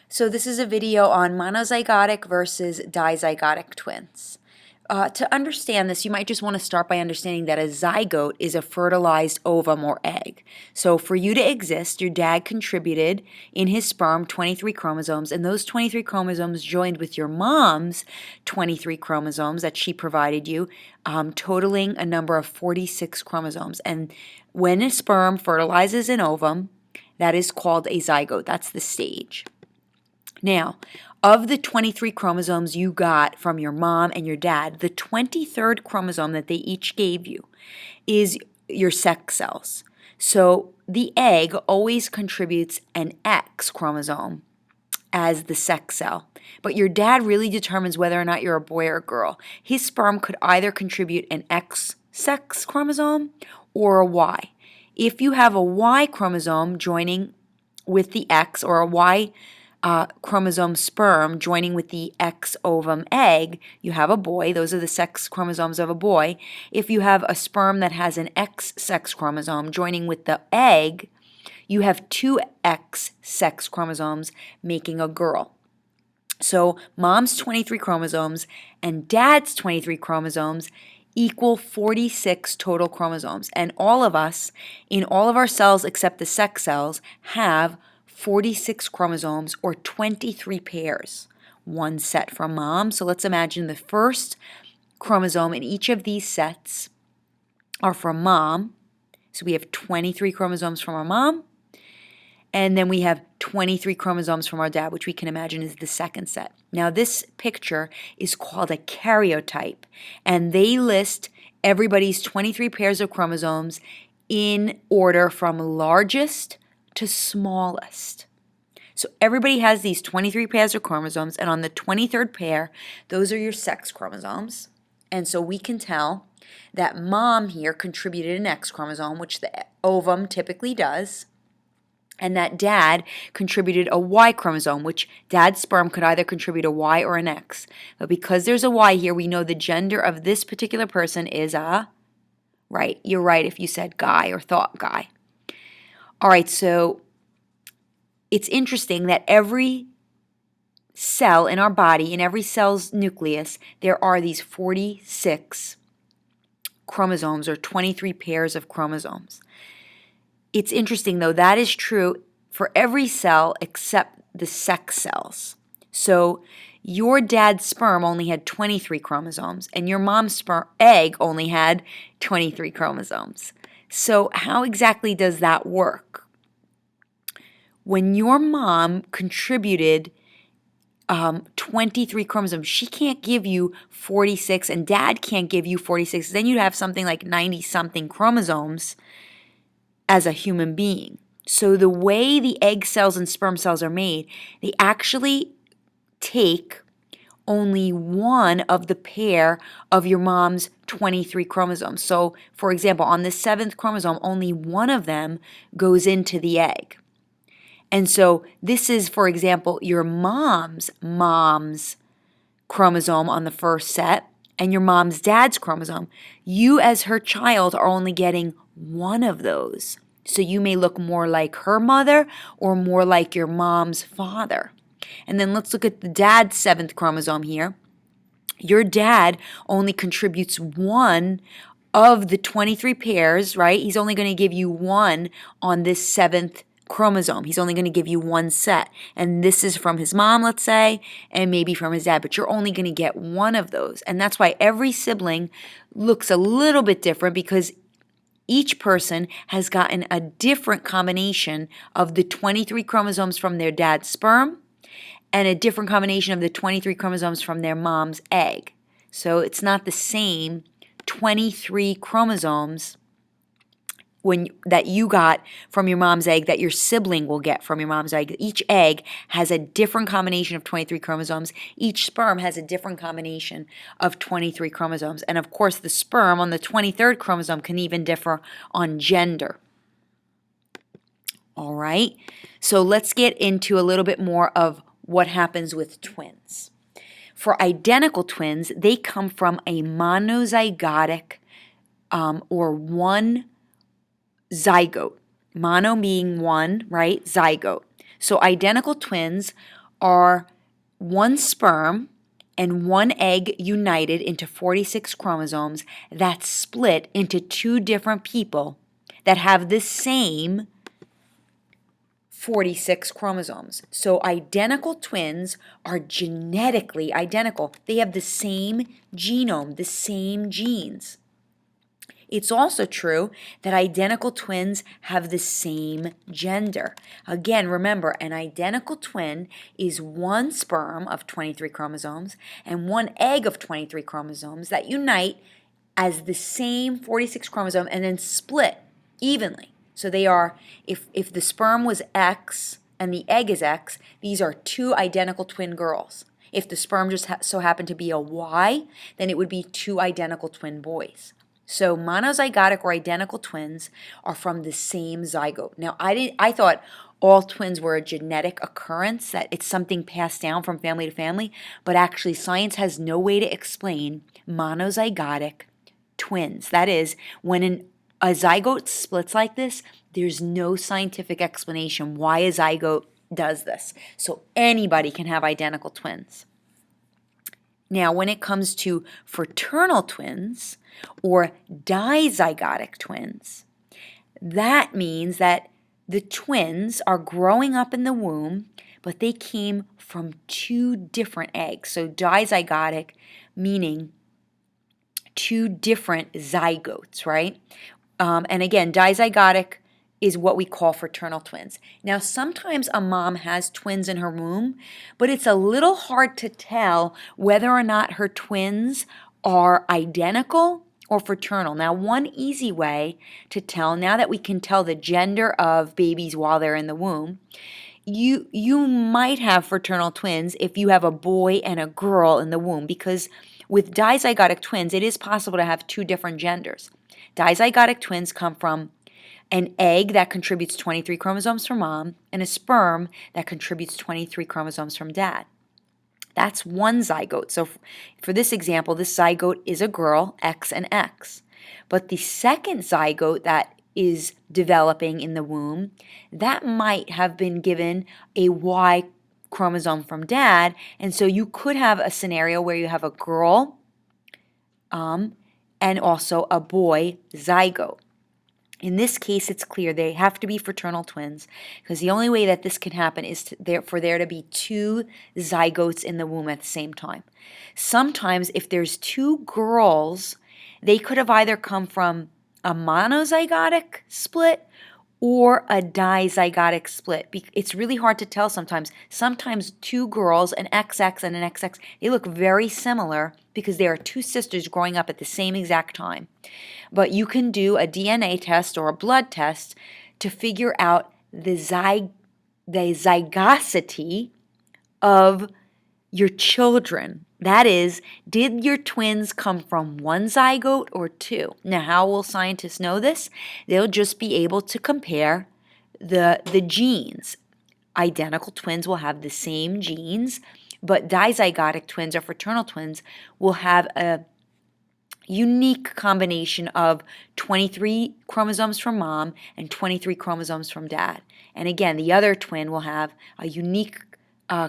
So this is a video on monozygotic versus dizygotic twins. To understand this, you might just want to start by understanding that a zygote is a fertilized ovum or egg. So for you to exist, your dad contributed in his sperm 23 chromosomes, and those 23 chromosomes joined with your mom's 23 chromosomes that she provided you, totaling a number of 46 chromosomes. And when a sperm fertilizes an ovum, that is called a zygote. That's the stage. Now, of the 23 chromosomes you got from your mom and your dad, the 23rd chromosome that they each gave you is your sex cells. So the egg always contributes an X chromosome as the sex cell. But your dad really determines whether or not you're a boy or a girl. His sperm could either contribute an X sex chromosome or a Y. If you have a Y chromosome joining with the X, or a Y chromosome sperm joining with the X ovum egg, you have a boy. Those are the sex chromosomes of a boy. If you have a sperm that has an X sex chromosome joining with the egg, you have two X sex chromosomes making a girl. So mom's 23 chromosomes and dad's 23 chromosomes equal 46 total chromosomes. And all of us, in all of our cells except the sex cells, have 46 chromosomes, or 23 pairs, one set from mom. So let's imagine the first chromosome in each of these sets are from mom. So we have 23 chromosomes from our mom, and then we have 23 chromosomes from our dad, which we can imagine is the second set. Now this picture is called a karyotype, and they list everybody's 23 pairs of chromosomes in order from largest to smallest. So everybody has these 23 pairs of chromosomes, and on the 23rd pair, those are your sex chromosomes. And so we can tell that mom here contributed an X chromosome, which the ovum typically does, and that dad contributed a Y chromosome, which dad's sperm could either contribute a Y or an X. But because there's a Y here, we know the gender of this particular person is a, right, you're right if you said guy or thought guy. All right, so it's interesting that every cell in our body, in every cell's nucleus, there are these 46 chromosomes, or 23 pairs of chromosomes. It's interesting, though, that is true for every cell except the sex cells. So your dad's sperm only had 23 chromosomes, and your mom's egg only had 23 chromosomes. So how exactly does that work? When your mom contributed 23 chromosomes, she can't give you 46, and dad can't give you 46. Then you'd have something like 90-something chromosomes as a human being. So the way the egg cells and sperm cells are made, they actually take only one of the pair of your mom's 23 chromosomes. So, for example, on the 7th chromosome, only one of them goes into the egg. And so this is, for example, your mom's chromosome on the first set and your mom's dad's chromosome. You as her child are only getting one of those. So you may look more like her mother or more like your mom's father. And then let's look at the dad's 7th chromosome here. Your dad only contributes one of the 23 pairs, right? He's only going to give you one on this 7th chromosome. He's only going to give you one set. And this is from his mom, let's say, and maybe from his dad, but you're only going to get one of those. And that's why every sibling looks a little bit different, because each person has gotten a different combination of the 23 chromosomes from their dad's sperm and a different combination of the 23 chromosomes from their mom's egg. So it's not the same 23 chromosomes that you got from your mom's egg that your sibling will get from your mom's egg. Each egg has a different combination of 23 chromosomes. Each sperm has a different combination of 23 chromosomes. And of course, the sperm on the 23rd chromosome can even differ on gender. All right, so let's get into a little bit more of what happens with twins. For identical twins, they come from a monozygotic or one zygote. Mono being one, right? Zygote. So identical twins are one sperm and one egg united into 46 chromosomes that split into two different people that have the same 46 chromosomes. So identical twins are genetically identical. They have the same genome, the same genes. It's also true that identical twins have the same gender. Again, remember, an identical twin is one sperm of 23 chromosomes and one egg of 23 chromosomes that unite as the same 46 chromosome and then split evenly. So they are, if the sperm was X and the egg is X, these are two identical twin girls. If the sperm just so happened to be a Y, then it would be two identical twin boys. So monozygotic or identical twins are from the same zygote. Now, I thought all twins were a genetic occurrence, that it's something passed down from family to family, but actually science has no way to explain monozygotic twins. That is, when a zygote splits like this, there's no scientific explanation why a zygote does this. So anybody can have identical twins. Now, when it comes to fraternal twins or dizygotic twins, that means that the twins are growing up in the womb, but they came from two different eggs. So dizygotic meaning two different zygotes, right? And again, dizygotic is what we call fraternal twins. Now, sometimes a mom has twins in her womb, but it's a little hard to tell whether or not her twins are identical or fraternal. Now, one easy way to tell, now that we can tell the gender of babies while they're in the womb, you might have fraternal twins if you have a boy and a girl in the womb, because with dizygotic twins, it is possible to have two different genders. Dizygotic twins come from an egg that contributes 23 chromosomes from mom and a sperm that contributes 23 chromosomes from dad. That's one zygote. So for this example, this zygote is a girl, X and X. But the second zygote that is developing in the womb, that might have been given a Y chromosome from dad, and so you could have a scenario where you have a girl and also a boy zygote. In this case, it's clear they have to be fraternal twins, because the only way that this can happen is for there to be two zygotes in the womb at the same time. Sometimes if there's two girls, they could have either come from a monozygotic split or a dizygotic split. It's really hard to tell sometimes. Sometimes two girls, an XX and an XX, they look very similar because they are two sisters growing up at the same exact time. But you can do a DNA test or a blood test to figure out the zygosity of your children. That is, did your twins come from one zygote or two? Now, how will scientists know this? They'll just be able to compare the genes. Identical twins will have the same genes, but dizygotic twins or fraternal twins will have a unique combination of 23 chromosomes from mom and 23 chromosomes from dad. And again, the other twin will have a unique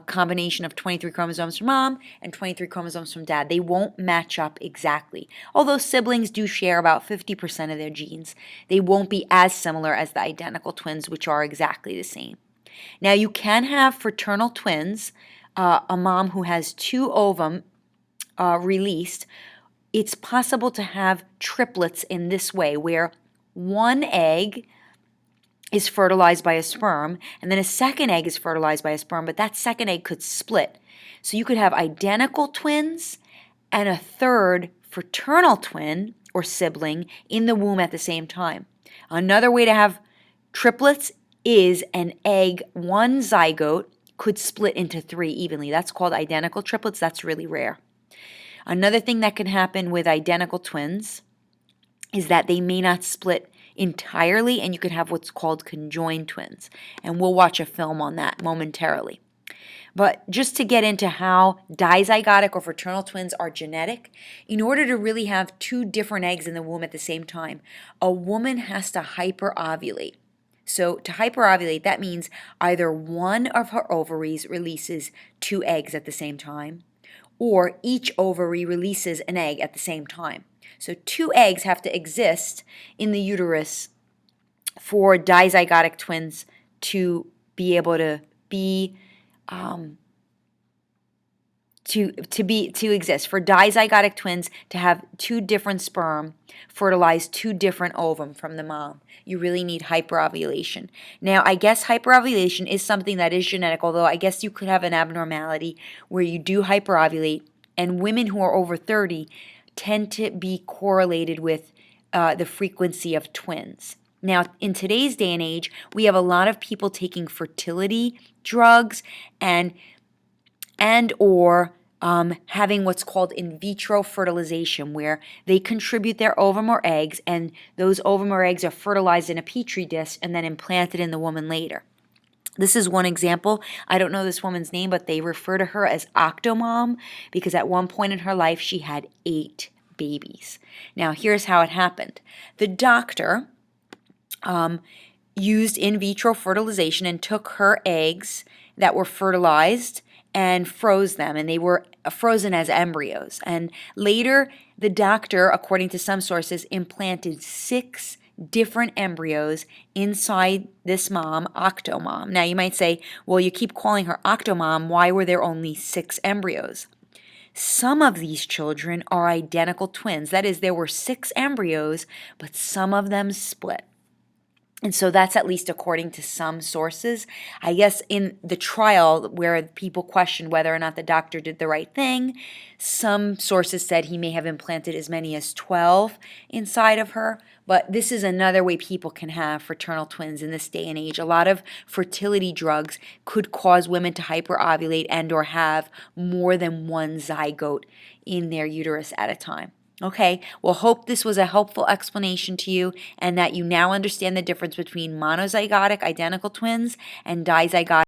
combination of 23 chromosomes from mom and 23 chromosomes from dad. They won't match up exactly. Although siblings do share about 50% of their genes, they won't be as similar as the identical twins, which are exactly the same. Now, you can have fraternal twins, a mom who has two ovum released. It's possible to have triplets in this way, where one egg is fertilized by a sperm, and then a second egg is fertilized by a sperm, but that second egg could split. So you could have identical twins and a third fraternal twin or sibling in the womb at the same time. Another way to have triplets is an egg, one zygote, could split into three evenly. That's called identical triplets. That's really rare. Another thing that can happen with identical twins is that they may not split entirely, and you could have what's called conjoined twins. And we'll watch a film on that momentarily. But just to get into how dizygotic or fraternal twins are genetic, in order to really have two different eggs in the womb at the same time, a woman has to hyperovulate. So to hyperovulate, that means either one of her ovaries releases 2 eggs at the same time, or each ovary releases an egg at the same time. So 2 eggs have to exist in the uterus for dizygotic twins to be able to be to exist, for dizygotic twins to have 2 different sperm fertilize 2 different ovum from the mom. You really need hyperovulation. Now, I guess hyperovulation is something that is genetic, although I guess you could have an abnormality where you do hyperovulate, and women who are over 30 tend to be correlated with the frequency of twins. Now, in today's day and age, we have a lot of people taking fertility drugs and/or having what's called in vitro fertilization, where they contribute their ovum or eggs, and those ovum or eggs are fertilized in a petri dish and then implanted in the woman later. This is one example. I don't know this woman's name, but they refer to her as Octomom because at one point in her life she had 8 babies. Now, here's how it happened. The doctor used in vitro fertilization and took her eggs that were fertilized and froze them, and they were frozen as embryos. And later, the doctor, according to some sources, implanted 6 different embryos inside this mom, Octomom. Now, you might say, well, you keep calling her Octomom. Why were there only 6 embryos? Some of these children are identical twins. That is, there were 6 embryos, but some of them split. And so that's at least according to some sources. I guess in the trial where people questioned whether or not the doctor did the right thing, some sources said he may have implanted as many as 12 inside of her. But this is another way people can have fraternal twins in this day and age. A lot of fertility drugs could cause women to hyperovulate and or have more than one zygote in their uterus at a time. Okay, well, hope this was a helpful explanation to you and that you now understand the difference between monozygotic identical twins and dizygotic